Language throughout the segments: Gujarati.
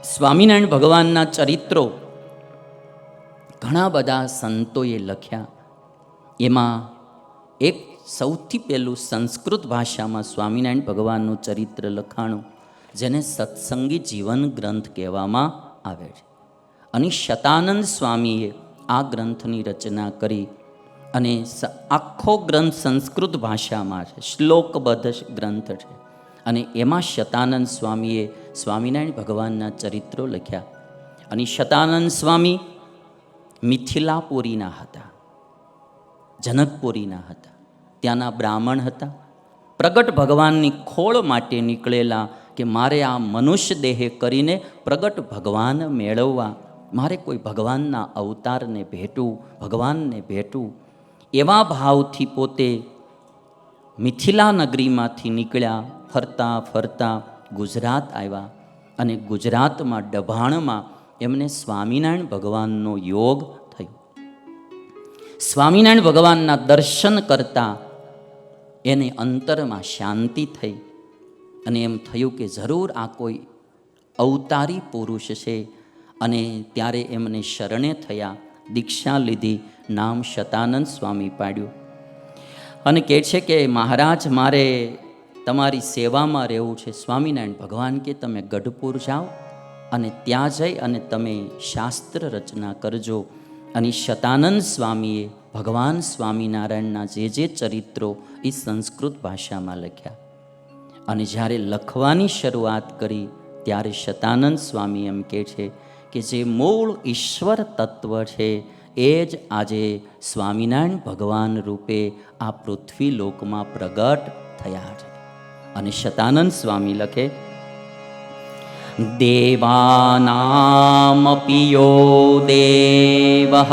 સ્વામિનારાયણ ભગવાનના ચરિત્રો ઘણા બધા સંતોએ લખ્યા. એમાં એક સૌથી પહેલું સંસ્કૃત ભાષામાં સ્વામિનારાયણ ભગવાનનું ચરિત્ર લખાણું, જેને સત્સંગી જીવન ગ્રંથ કહેવામાં આવે છે. અને શતાનંદ સ્વામીએ આ ગ્રંથની રચના કરી અને આખો ગ્રંથ સંસ્કૃત ભાષામાં છે, શ્લોકબદ્ધ ગ્રંથ છે. અને એમાં શતાનંદ સ્વામીએ સ્વામિનારાયણ ભગવાનના ચરિત્રો લખ્યા. અને શતાનંદ સ્વામી મિથિલાપુરીના હતા, જનકપુરીના હતા, ત્યાંના બ્રાહ્મણ હતા. પ્રગટ ભગવાનની ખોળ માટે નીકળેલા કે મારે આ મનુષ્ય દેહે કરીને પ્રગટ ભગવાન મેળવવા, મારે કોઈ ભગવાનના અવતારને ભેટવું, ભગવાનને ભેટવું, એવા ભાવથી પોતે મિથિલા નગરીમાંથી નીકળ્યા. ફરતા ફરતા ગુજરાત આવ્યા અને ગુજરાતમાં ડભાણમાં એમને સ્વામિનારાયણ ભગવાનનો યોગ થયો. સ્વામિનારાયણ ભગવાનના દર્શન કરતા એને અંતરમાં શાંતિ થઈ અને એમ થયું કે જરૂર આ કોઈ અવતારી પુરુષ છે. અને ત્યારે એમને શરણે થયા, દીક્ષા લીધી, નામ શતાનંદ સ્વામી પાડ્યું. અને કહે છે કે મહારાજ, મારે તમારી સેવામાં રહેવું છે. સ્વામિનારાયણ ભગવાન કે તમે ગઢપુર જાઓ અને ત્યાં જઈ અને તમે શાસ્ત્ર રચના કરજો. અને શતાનંદ સ્વામીએ ભગવાન સ્વામિનારાયણના જે ચરિત્રો એ સંસ્કૃત ભાષામાં લખ્યા. અને જ્યારે લખવાની શરૂઆત કરી ત્યારે શતાનંદ સ્વામી એમ કહે છે કે જે મૂળ ઈશ્વર તત્વ છે એ જ આજે સ્વામિનારાયણ ભગવાન રૂપે આ પૃથ્વી લોકમાં પ્રગટ થયા છે. અને શતાનંદ સ્વામી લખે, દેવાનામપિ યો દેવઃ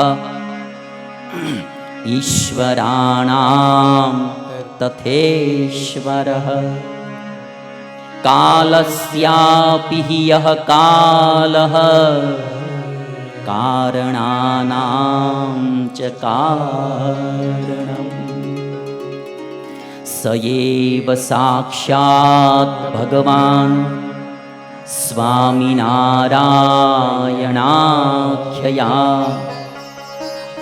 ઈશ્વરાણામ તથેશ્વરઃ કાલસ્યાપિ યઃ કાલઃ કારણાનાં ચ કારણम् સયેવ સાક્ષાત ભગવાન સ્વામિનારાયણાખ્યયા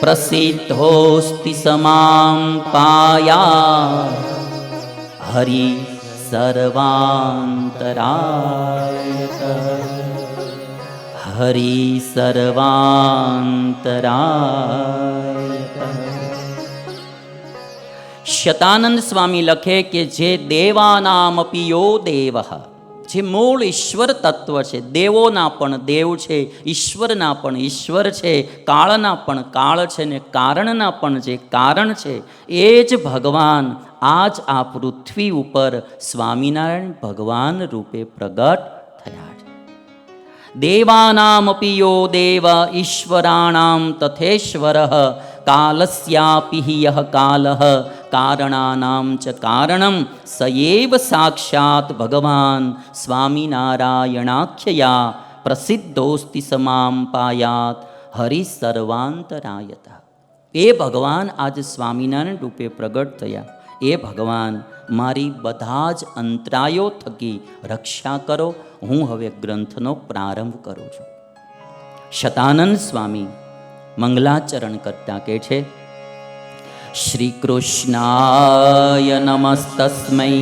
પ્રસિદ્ધોસ્તિ સમાં પાયા હરિ સર્વાંતરાયત હરિ સર્વાંતરાયત. શતાનંદ સ્વામી લખે કે જે દેવાનામપિ યો દેવઃ, જે મૂળ ઈશ્વર તત્વ છે, દેવોના પણ દેવ છે, ઈશ્વરના પણ ઈશ્વર છે, કાળના પણ કાળ છે ને કારણના પણ જે કારણ છે, એ જ ભગવાન આજ આ પૃથ્વી ઉપર સ્વામિનારાયણ ભગવાન રૂપે પ્રગટ થયા છે. દેવાનામપિ યો દેવ ઈશ્વરાણામ તથેશ્વરઃ કાલસ્યાપિ યઃ કાલઃ કારણાનાં ચ કારણં સયેવ સાક્ષાત ભગવાન સ્વામિનારાયણાખ્યયા પ્રસિદ્ધોસ્તિ સમાં પાયાત હરિ સર્વાંતરાયત. એ ભગવાન આજ સ્વામિનારાયણ રૂપે પ્રગટ થયા. એ ભગવાન મારી બધા જ અંતરાયો થકી રક્ષા કરો. હું હવે ગ્રંથનો પ્રારંભ કરું છું. શતાનંદ સ્વામી મંગલાચરણ કરતા કહે છે, શ્રી કૃષ્ણાય નમસ્તસ્મૈ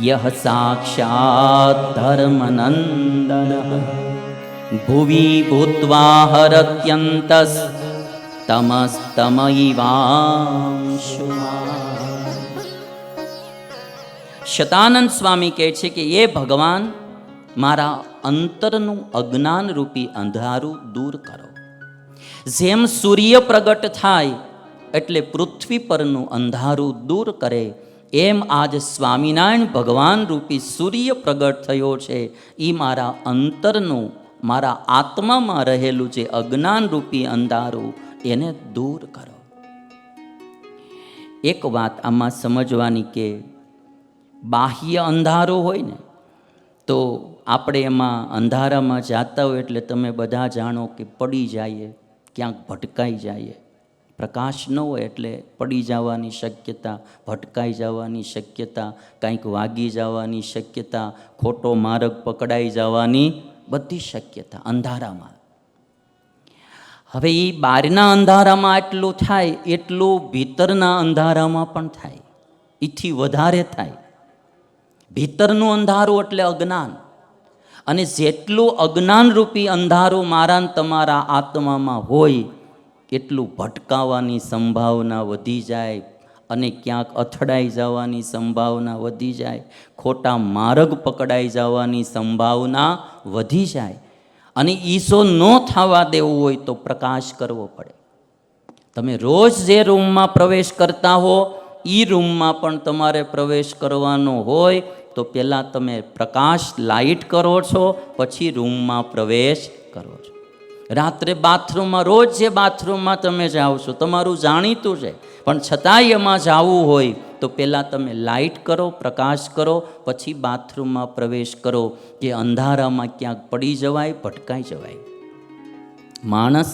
યહ સાક્ષાત ધર્મનંદનઃ ભુવિ ભૂત્વા હરત્યંતસ તમસ્તમૈવાંશુમાન. શતાનંદ સ્વામી કહે છે કે એ ભગવાન મારા અંતરનું અજ્ઞાન રૂપી અંધારું દૂર કરો. જેમ સૂર્ય પ્રગટ થાય એટલે પૃથ્વી પરનું અંધારું દૂર કરે, એમ આજ સ્વામિનારાયણ ભગવાન રૂપી સૂર્ય પ્રગટ થયો છે. એ મારા અંતરનું, મારા આત્મામાં રહેલું જે અજ્ઞાન રૂપી અંધારું એને દૂર કરો. એક વાત આમાં સમજવાની કે બાહ્ય અંધારો હોય ને તો આપણે એમાં અંધારામાં જાતા હોય એટલે તમે બધા જાણો કે પડી જાય, ક્યાંક ભટકાઈ જાય. પ્રકાશ ન હોય એટલે પડી જવાની શક્યતા, ભટકાઈ જવાની શક્યતા, કંઈક વાગી જવાની શક્યતા, ખોટો માર્ગ પકડાઈ જવાની બધી શક્યતા અંધારામાં. હવે એ બહારના અંધારામાં એટલું થાય એટલું ભીતરના અંધારામાં પણ થાય, એથી વધારે થાય. ભીતરનું અંધારું એટલે અજ્ઞાન, અને જેટલું અજ્ઞાનરૂપી અંધારું મારા તમારા આત્મામાં હોય એટલું ભટકાવાની સંભાવના વધી જાય, અને ક્યાંક અથડાઈ જવાની સંભાવના વધી જાય, ખોટા માર્ગ પકડાઈ જવાની સંભાવના વધી જાય. અને ઈસો ન થવા દેવું હોય તો પ્રકાશ કરવો પડે. તમે રોજ જે રૂમમાં પ્રવેશ કરતા હો એ રૂમમાં પણ તમારે પ્રવેશ કરવાનો હોય તો પહેલાં તમે પ્રકાશ લાઇટ કરો છો, પછી રૂમમાં પ્રવેશ કરો છો. રાત્રે બાથરૂમમાં, રોજ જે બાથરૂમમાં તમે જાઓ છો તમારું જાણીતું છે, પણ છતાંય એમાં જવું હોય તો પહેલાં તમે લાઇટ કરો, પ્રકાશ કરો, પછી બાથરૂમમાં પ્રવેશ કરો, કે અંધારામાં ક્યાંક પડી જવાય, ભટકાઈ જવાય. માણસ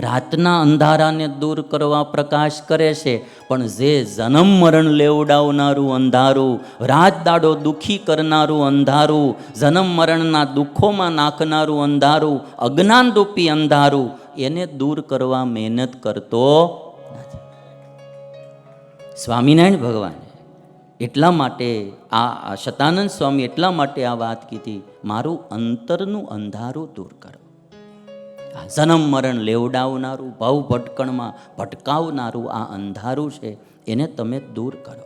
રાતના અંધારાને દૂર કરવા પ્રકાશ કરે છે, પણ જે જન્મ મરણ લેવડાવનારું અંધારું, રાત દાડો દુઃખી કરનારું અંધારું, જન્મ મરણના દુઃખોમાં નાખનારું અંધારું, અજ્ઞાનરૂપી અંધારું, એને દૂર કરવા મહેનત કરતો નથી. સ્વામિનારાયણ ભગવાને એટલા માટે આ શતાનંદ સ્વામી એટલા માટે આ વાત કીધી, મારું અંતરનું અંધારું દૂર કરો. આ જન્મ મરણ લેવડાવનારું, ભાવ ભટકણમાં ભટકાવનારું આ અંધારું છે, એને તમે દૂર કરો.